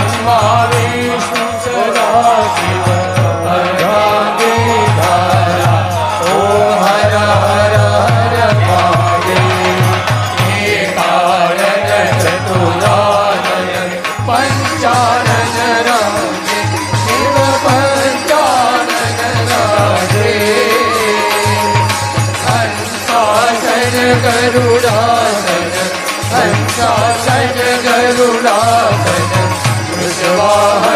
ब्रह्मा विष्णु सदा शिव अर्धांगी धारा ओम हर हर हर महादेव एकानन चतुरानन पंचानन राजे शिव पंचानन राजे हंसासन गरुडासन हंसासन गरुडासन वृषवाहन